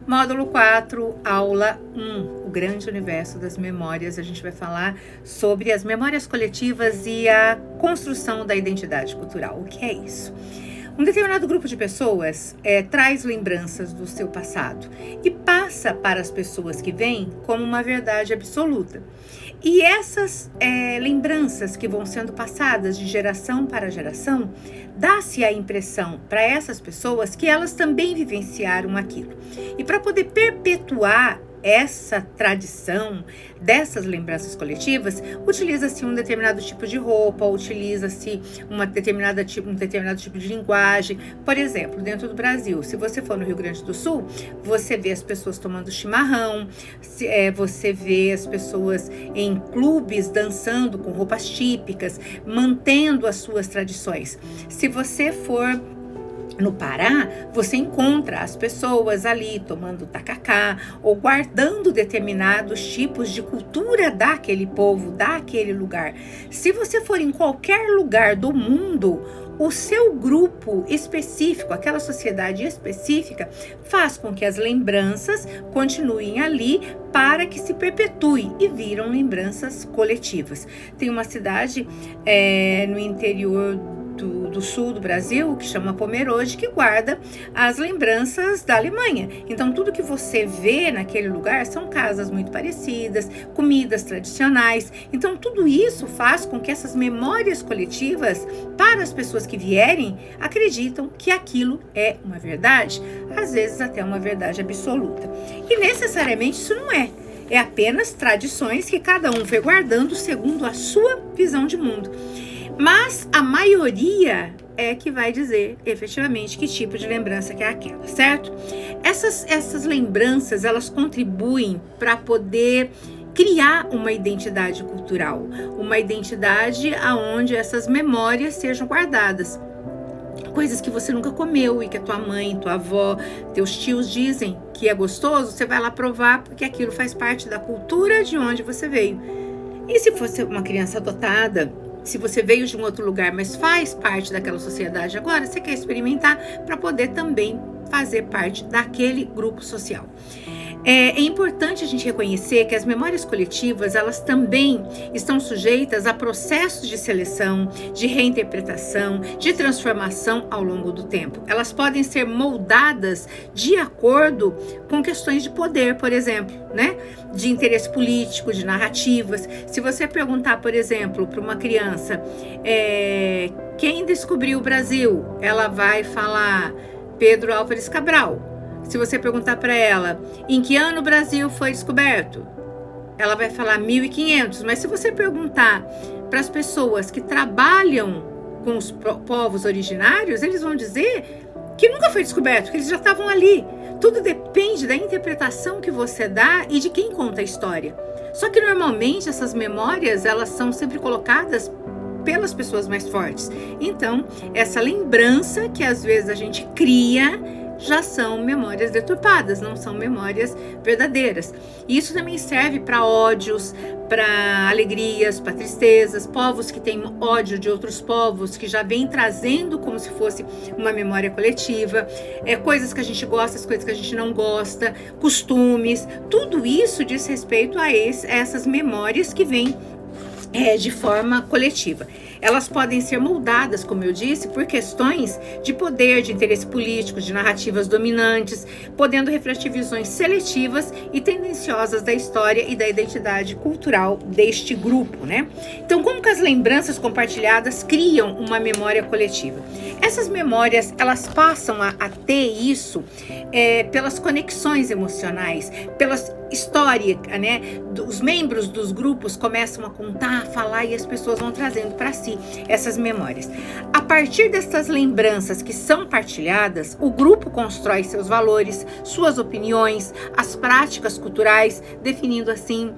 Módulo 4, aula 1, o grande universo das memórias. A gente vai falar sobre as memórias coletivas e a construção da identidade cultural. O que é isso? Um determinado grupo de pessoas traz lembranças do seu passado e passa para as pessoas que vêm como uma verdade absoluta. E essas lembranças que vão sendo passadas de geração para geração, dá-se a impressão para essas pessoas que elas também vivenciaram aquilo. E para poder perpetuar essa tradição dessas lembranças coletivas, utiliza-se um determinado tipo de roupa, utiliza-se um determinado tipo de linguagem. Por exemplo, dentro do Brasil, se você for no Rio Grande do Sul, você vê as pessoas tomando chimarrão, você vê as pessoas em clubes dançando com roupas típicas, mantendo as suas tradições. Se você for no Pará, você encontra as pessoas ali tomando tacacá ou guardando determinados tipos de cultura daquele povo, daquele lugar. Se você for em qualquer lugar do mundo, o seu grupo específico, aquela sociedade específica, faz com que as lembranças continuem ali para que se perpetue e viram lembranças coletivas. Tem uma cidade no interior do sul do Brasil, que chama Pomerode, que guarda as lembranças da Alemanha. Então, tudo que você vê naquele lugar são casas muito parecidas, comidas tradicionais. Então, tudo isso faz com que essas memórias coletivas, para as pessoas que vierem, acreditam que aquilo é uma verdade, às vezes até uma verdade absoluta. E necessariamente isso não é. É apenas tradições que cada um foi guardando segundo a sua visão de mundo. Mas a maioria é que vai dizer efetivamente que tipo de lembrança que é aquela, certo? Essas lembranças, elas contribuem para poder criar uma identidade cultural, uma identidade aonde essas memórias sejam guardadas. Coisas que você nunca comeu e que a tua mãe, tua avó, teus tios dizem que é gostoso, você vai lá provar porque aquilo faz parte da cultura de onde você veio. E se fosse uma criança adotada, se você veio de um outro lugar, mas faz parte daquela sociedade agora, você quer experimentar para poder também fazer parte daquele grupo social. É importante a gente reconhecer que as memórias coletivas, elas também estão sujeitas a processos de seleção, de reinterpretação, de transformação ao longo do tempo. Elas podem ser moldadas de acordo com questões de poder, por exemplo, né? De interesse político, de narrativas. Se você perguntar, por exemplo, para uma criança, quem descobriu o Brasil? Ela vai falar Pedro Álvares Cabral. Se você perguntar para ela em que ano o Brasil foi descoberto, ela vai falar 1500. Mas se você perguntar para as pessoas que trabalham com os povos originários, eles vão dizer que nunca foi descoberto, que eles já estavam ali. Tudo depende da interpretação que você dá e de quem conta a história. Só que normalmente essas memórias, elas são sempre colocadas pelas pessoas mais fortes. Então, essa lembrança que às vezes a gente cria já são memórias deturpadas, não são memórias verdadeiras. E isso também serve para ódios, para alegrias, para tristezas, povos que têm ódio de outros povos, que já vem trazendo como se fosse uma memória coletiva, coisas que a gente gosta, as coisas que a gente não gosta, costumes, tudo isso diz respeito a essas memórias que vêm de forma coletiva. Elas podem ser moldadas, como eu disse, por questões de poder, de interesse político, de narrativas dominantes, podendo refletir visões seletivas e tendenciosas da história e da identidade cultural deste grupo, né? Então, como que as lembranças compartilhadas criam uma memória coletiva? Essas memórias, elas passam a ter isso pelas conexões emocionais, pelas história, né? Os membros dos grupos começam a contar, a falar e as pessoas vão trazendo para si essas memórias. A partir dessas lembranças que são partilhadas, o grupo constrói seus valores, suas opiniões, as práticas culturais, definindo assim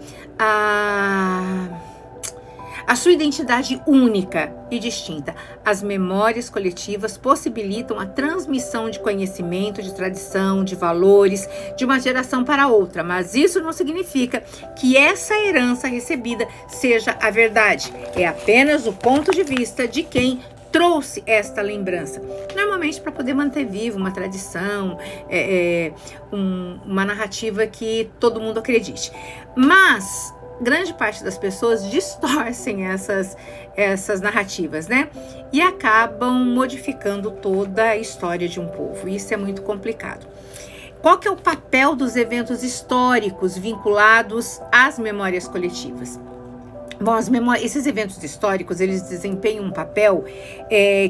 a sua identidade única e distinta. As memórias coletivas possibilitam a transmissão de conhecimento, de tradição, de valores, de uma geração para outra, mas isso não significa que essa herança recebida seja a verdade. É apenas o ponto de vista de quem trouxe esta lembrança, normalmente para poder manter viva uma tradição, uma narrativa que todo mundo acredite. Mas grande parte das pessoas distorcem essas narrativas, né? E acabam modificando toda a história de um povo. Isso é muito complicado. Qual que é o papel dos eventos históricos vinculados às memórias coletivas? Bom, esses eventos históricos, eles desempenham um papel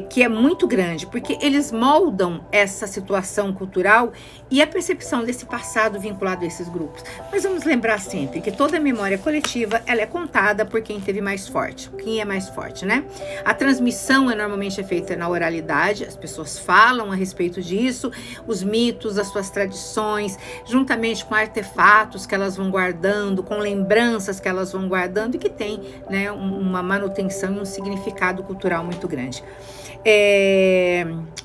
que é muito grande, porque eles moldam essa situação cultural e a percepção desse passado vinculado a esses grupos. Mas vamos lembrar sempre que toda memória coletiva, ela é contada por quem teve mais forte, quem é mais forte, né? A transmissão normalmente feita na oralidade, as pessoas falam a respeito disso, os mitos, as suas tradições, juntamente com artefatos que elas vão guardando, com lembranças que elas vão guardando e que tem, né, uma manutenção e um significado cultural muito grande.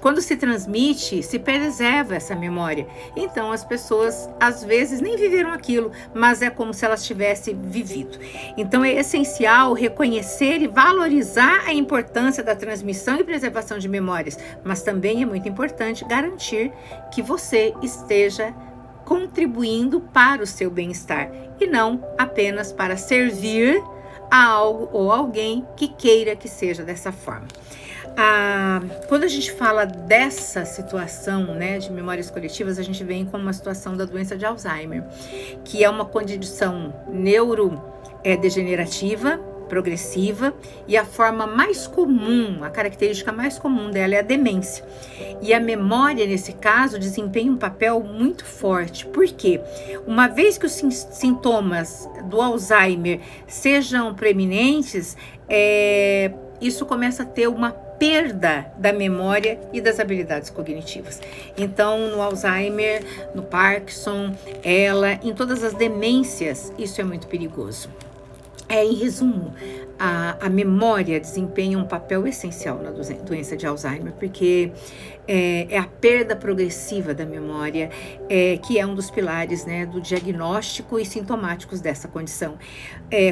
Quando se transmite, se preserva essa memória. Então as pessoas às vezes nem viveram aquilo, mas é como se elas tivessem vivido. Então é essencial reconhecer e valorizar a importância da transmissão e preservação de memórias, mas também é muito importante garantir que você esteja contribuindo para o seu bem-estar e não apenas para servir a algo ou alguém que queira que seja dessa forma. Quando a gente fala dessa situação, né, de memórias coletivas, a gente vem com uma situação da doença de Alzheimer, que é uma condição neurodegenerativa, progressiva, e a forma mais comum, a característica mais comum dela é a demência. E a memória, nesse caso, desempenha um papel muito forte. Por quê? Uma vez que os sintomas do Alzheimer sejam preeminentes, isso começa a ter uma perda da memória e das habilidades cognitivas. Então, no Alzheimer, no Parkinson, em todas as demências, isso é muito perigoso. Em resumo, a memória desempenha um papel essencial na doença de Alzheimer, porque é a perda progressiva da memória, que é um dos pilares, né, do diagnóstico e sintomáticos dessa condição.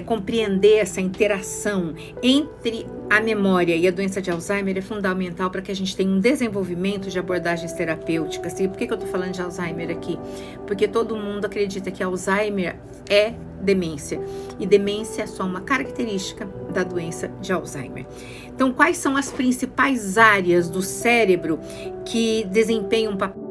Compreender essa interação entre a memória e a doença de Alzheimer é fundamental para que a gente tenha um desenvolvimento de abordagens terapêuticas. E por que eu estou falando de Alzheimer aqui? Porque todo mundo acredita que Alzheimer é demência, e demência é só uma característica da doença de Alzheimer. Então, quais são as principais áreas do cérebro que desempenham um papel